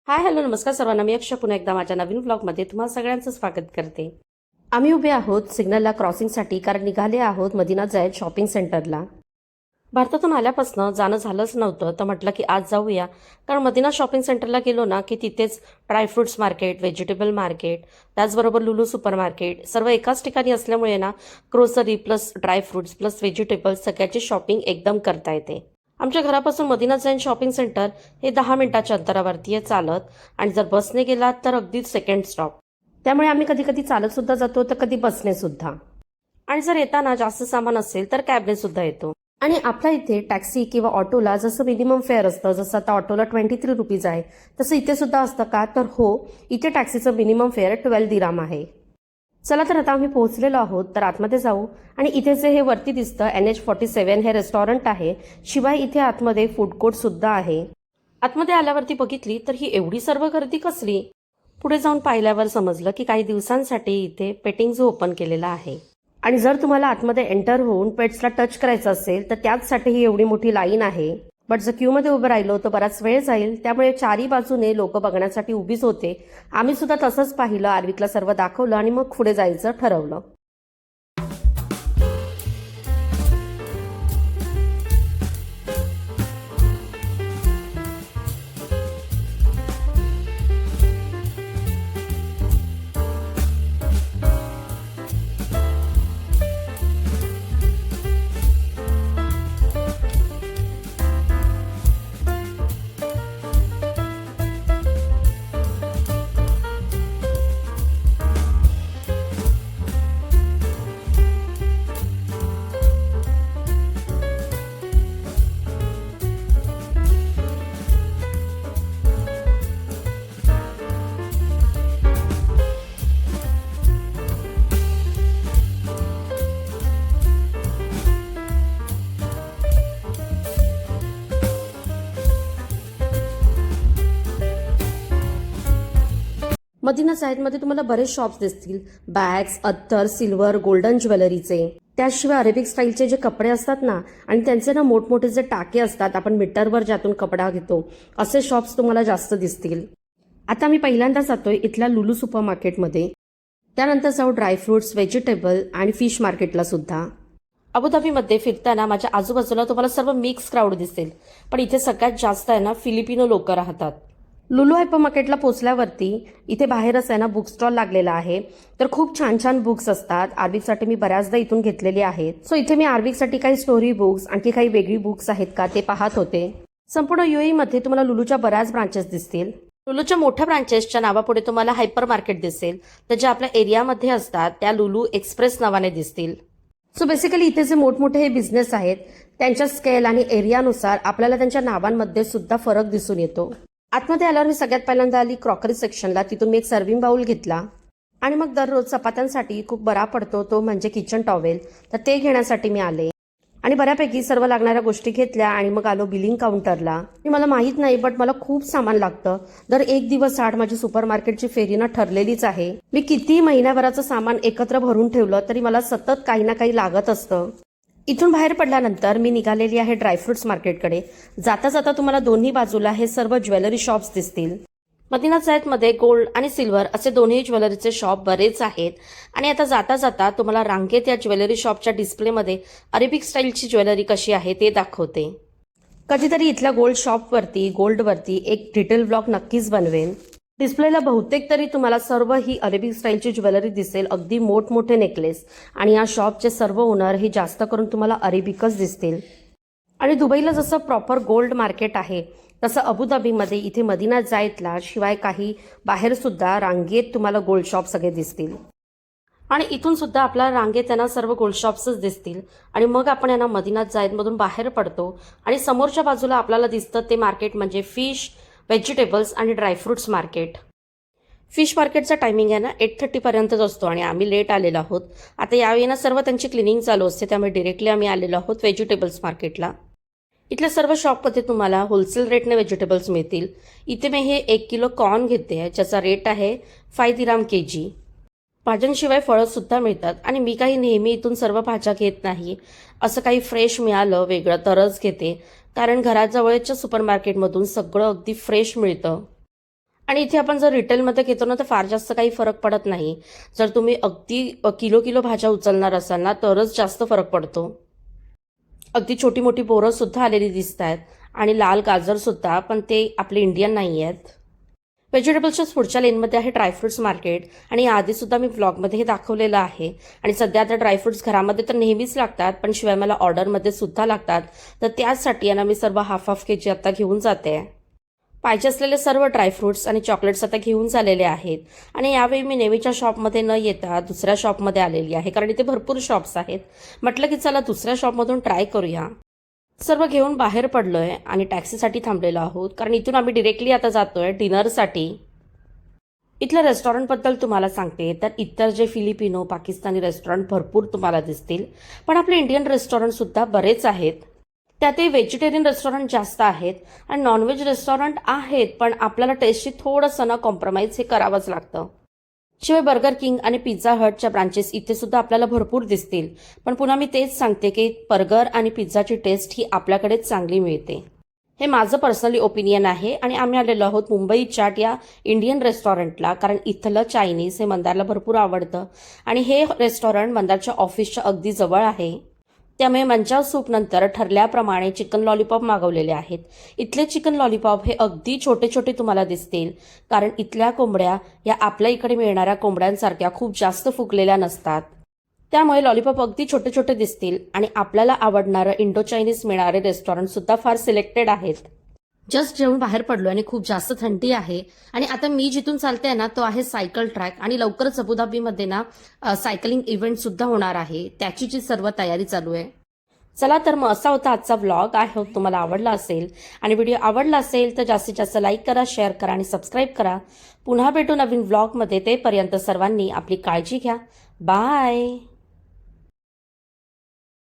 Hi hello नमस्कार सर्वांना. मी अक्षय पुन्हा एकदा माझ्या नवीन ब्लॉगमध्ये तुम्हाला सगळ्यांचं स्वागत करते. आम्ही उभे आहोत सिग्नलला क्रॉसिंगसाठी, कारण निघाले आहोत मदिना जायत शॉपिंग सेंटरला. भारतातून आल्यापासून जाणं झालंच नव्हतं, तर म्हटलं की आज जाऊया. कारण मदिना शॉपिंग सेंटरला गेलो ना की तिथेच ड्रायफ्रुट्स मार्केट, व्हेजिटेबल मार्केट, त्याचबरोबर लुलू सुपर मार्केट सर्व एकाच ठिकाणी असल्यामुळे ना grocery plus dry fruits plus vegetables सगळ्याची शॉपिंग एकदम करता येते. आमच्या घरापासून मदिना जैन शॉपिंग सेंटर हे 10 मिनिटाच्या अंतरावरती आहे चालत, आणि जर बसने गेलात तर अगदी सेकंड स्टॉप. त्यामुळे आम्ही कधी कधी चालत सुद्धा जातो तर कधी बसने सुद्धा. आणि जर येताना जास्त सामान असेल तर कॅबने सुद्धा येतो. आणि आपल्या इथे टॅक्सी किंवा ऑटोला जसं मिनिमम फेअर असतं, जसं आता ऑटोला 23 रुपीज आहे, तसं इथे सुद्धा असतं का? तर हो, इथे टॅक्सीचं मिनिमम फेअर 12 दिराम आहे. चला तर आता आम्ही पोहोचलेलो आहोत, तर आतमध्ये जाऊ. आणि इथे जे हे वरती दिसतं NH47 हे रेस्टॉरंट आहे. शिवाय इथे आतमध्ये फूड कोर्ट सुद्धा आहे. आतमध्ये आल्यावरती बघितली तर ही एवढी सर्व गर्दी कसली? पुढे जाऊन पाहिल्यावर समजलं की काही दिवसांसाठी इथे पेटिंग झू ओपन केलेला आहे. आणि जर तुम्हाला आतमध्ये एंटर होऊन पेट्सला टच करायचं असेल तर त्याचसाठी ही एवढी मोठी लाईन आहे. बट जर क्यूमध्ये उभं राहिलो तर बराच वेळ जाईल, त्यामुळे चारी बाजूने लोक बघण्यासाठी उभीच होते. आम्ही सुद्धा तसंच पाहिलं, आर्विकला सर्व दाखवलं आणि मग पुढे जायचं ठरवलं. मदिना जायदमध्ये तुम्हाला बरेच शॉप्स दिसतील. बॅग्स, अत्तर, सिल्वर, गोल्डन ज्वेलरीचे. त्याशिवाय अरेबिक स्टाईलचे जे कपडे असतात ना, आणि त्यांचे ना मोठमोठे जे टाके असतात, आपण मीटरवर ज्यातून कपडा घेतो, असे शॉप्स तुम्हाला जास्त दिसतील. आता मी पहिल्यांदा जातोय इथल्या लुलू सुपर मार्केटमध्ये. त्यानंतर जाऊ ड्रायफ्रुट्स, व्हेजिटेबल आणि फिश मार्केटला सुद्धा. अबुधाबीमध्ये फिरताना माझ्या आजूबाजूला तुम्हाला सर्व मिक्स क्राऊड दिसेल, पण इथे सगळ्यात जास्त आहे ना फिलिपिनो लोक राहतात. लुलू हायपर मार्केटला पोहोचल्यावरती इथे बाहेरच आहे ना बुक स्टॉल लागलेला आहे. तर खूप छान छान बुक्स असतात. आर्विकसाठी मी बऱ्याचदा इथून घेतलेली आहेत. सो इथे मी आर्विकसाठी काही स्टोरी बुक्स, आणखी काही वेगळी बुक्स आहेत का ते पाहत होते. संपूर्ण UAE मध्ये तुम्हाला लुलूच्या बऱ्याच ब्रांचेस दिसतील. लुलूच्या मोठ्या ब्रांचेसच्या नावापुढे तुम्हाला हायपर मार्केट दिसेल, तर ज्या आपल्या एरियामध्ये असतात त्या लुलू एक्सप्रेस नावाने दिसतील. सो बेसिकली इथे जे मोठमोठे हे बिझनेस आहेत त्यांच्या स्केल आणि एरियानुसार आपल्याला त्यांच्या नावांमध्ये सुद्धा फरक दिसून येतो. आतमध्ये आल्यावर मी सगळ्यात पहिल्यांदा आली क्रॉकरी सेक्शनला. तिथून मी एक सर्विंग बाउल घेतला. आणि मग दररोज चपात्यांसाठी खूप बरा पडतो तो म्हणजे किचन टॉवेल, तर ते घेण्यासाठी मी आले. आणि बऱ्यापैकी सर्व लागणाऱ्या गोष्टी घेतल्या आणि मग आलो बिलिंग काउंटरला. मला माहीत नाही, बट मला खूप सामान लागतं. दर एक दिवस आड माझी सुपर मार्केटची फेरी ना ठरलेलीच आहे. मी किती महिन्याभराचं सामान एकत्र भरून ठेवलं तरी मला सतत काही ना काही लागत असतं. इथून बाहेर पडल्यानंतर मी निघालेली आहे ड्रायफ्रुट्स मार्केटकडे. जाता जाता तुम्हाला दोन्ही बाजूला हे सर्व ज्वेलरी शॉप्स दिसतील. मदिना जायतमध्ये गोल्ड आणि सिल्वर असे दोन्ही ज्वेलरीचे शॉप बरेच आहेत. आणि आता जाता जाता तुम्हाला रांगेत या ज्वेलरी शॉपच्या डिस्प्लेमध्ये अरेबिक स्टाईलची ज्वेलरी कशी आहे ते दाखवते. कधीतरी इथल्या गोल्डवरती एक डिटेल ब्लॉग नक्कीच बनवेन. डिस्प्लेला बहुतेक तरी तुम्हाला सर्व ही अरेबिक स्टाईलची ज्वेलरी दिसेल, अगदी मोठमोठे नेकलेस. आणि या शॉपचे सर्व ओनर हे जास्त करून तुम्हाला अरेबिकच दिसतील. आणि दुबईला जसं प्रॉपर गोल्ड मार्केट आहे, तसं अबुधाबीमध्ये इथे मदिना जायतला शिवाय काही बाहेर सुद्धा रांगेत तुम्हाला गोल्ड शॉप सगळे दिसतील. आणि इथून सुद्धा आपल्या रांगेत त्यांना सर्व गोल्ड शॉप्सच दिसतील. आणि मग आपण यांना मदिना जायदमधून बाहेर पडतो आणि समोरच्या बाजूला आपल्याला दिसतं ते मार्केट म्हणजे फिश, व्हेजिटेबल्स आणि ड्रायफ्रुट्स मार्केट. फिश मार्केटचा टायमिंग आहे ना 8:30 पर्यंतच असतो आणि आम्ही लेट आलेलो आहोत. आता यावेळी ना सर्व त्यांची क्लिनिंग चालू असते, त्यामुळे डिरेक्टली आम्ही आलेलो आहोत व्हेजिटेबल्स मार्केटला. इथल्या सर्व शॉपमध्ये तुम्हाला होलसेल रेटने व्हेजिटेबल्स मिळतील. इथे मी हे 1 किलो कॉर्न घेते, ज्याचा रेट आहे 5 दिराम kg. भाज्यांशिवाय फळं सुद्धा मिळतात. आणि मी काही नेहमी इथून सर्व भाज्या घेत नाही. असं काही फ्रेश मिळालं वेगळं तरच घेते, कारण घराजवळच्या सुपर मार्केटमधून सगळं अगदी फ्रेश मिळतं. आणि इथे आपण जर रिटेलमध्ये घेतो ना तर फार जास्त काही फरक पडत नाही. जर तुम्ही अगदी किलो किलो भाज्या उचलणार असाल ना तरच जास्त फरक पडतो. अगदी छोटी मोठी बोरं सुद्धा आलेली दिसत आहेत आणि लाल गाजर सुद्धा, पण ते आपले इंडियन नाही आहेत. व्हेजिटेबल्सच्याच पुढच्या लेनमध्ये आहे ड्रायफ्रुट्स मार्केट आणि याआधी सुद्धा मी व्लॉगमध्ये हे दाखवलेलं आहे. आणि सध्या आता ड्रायफ्रुट्स घरामध्ये तर नेहमीच लागतात, पण शिवाय मला ऑर्डरमध्ये सुद्धा लागतात. तर त्याचसाठी यांना मी सर्व हाफ केजी आता घेऊन जाते. पाहिजे असलेले सर्व ड्रायफ्रुट्स आणि चॉकलेट्स आता घेऊन झालेले आहेत. आणि यावेळी मी नेहमीच्या शॉपमध्ये न येता दुसऱ्या शॉपमध्ये आलेली आहे, कारण इथे भरपूर शॉप्स आहेत. म्हटलं की चला दुसऱ्या शॉपमधून ट्राय करूया. सर्व घेऊन बाहेर पडलोय आणि टॅक्सीसाठी थांबलेलो आहोत, कारण इथून आम्ही डिरेक्टली आता जातोय डिनरसाठी. इथल्या रेस्टॉरंटबद्दल तुम्हाला सांगते तर इतर जे फिलिपिनो पाकिस्तानी रेस्टॉरंट भरपूर तुम्हाला दिसतील, पण आपले इंडियन रेस्टॉरंट सुद्धा बरेच आहेत. त्यातही व्हेजिटेरियन रेस्टॉरंट जास्त आहेत आणि नॉनव्हेज रेस्टॉरंट आहेत, पण आपल्याला टेस्टची थोडंसं ना कॉम्प्रोमाइज हे करावंच लागतं. शिवाय बर्गर किंग आणि पिझ्झा हटच्या ब्रांचेस इथे सुद्धा आपल्याला भरपूर दिसतील, पण पुन्हा मी तेच सांगते की बर्गर आणि पिझ्झाची टेस्ट ही आपल्याकडेच चांगली मिळते. हे माझं पर्सनली ओपिनियन आहे. आणि आम्ही आलेलो आहोत मुंबई चाट या इंडियन रेस्टॉरंटला, कारण इथलं चायनीज हे मंदारला भरपूर आवडतं आणि हे रेस्टॉरंट मंदारच्या ऑफिसच्या अगदी जवळ आहे. त्यामुळे मंचाव सूप नंतर ठरल्याप्रमाणे चिकन लॉलीपॉप मागवलेले आहेत. इथले चिकन लॉलीपॉप हे अगदी छोटे छोटे तुम्हाला दिसतील, कारण इथल्या कोंबड्या या आपल्या इकडे मिळणाऱ्या कोंबड्यांसारख्या खूप जास्त फुगलेल्या नसतात. त्यामुळे लॉलीपॉप अगदी छोटे छोटे दिसतील आणि आपल्याला आवडणारं इंडो चायनीज मिळणारे रेस्टॉरंट सुद्धा फार सिलेक्टेड आहेत. जस्ट जेवून बाहेर पडलो आणि खूप जास्त थंडी आहे. आणि आता मी जिथून चालते ना तो आहे सायकल ट्रॅक, आणि लवकरच अबुधाबीमध्ये ना सायकलिंग इव्हेंट सुद्धा होणार आहे. त्याची जी सर्व तयारी चालू आहे. चला तर मग असा होता आजचा व्लॉग. आय होप तुम्हाला आवडला असेल, आणि व्हिडिओ आवडला असेल तर जास्तीत जास्त लाईक करा, शेअर करा आणि सबस्क्राईब करा. पुन्हा भेटू नवीन व्लॉगमध्ये. तेपर्यंत सर्वांनी आपली काळजी घ्या. बाय.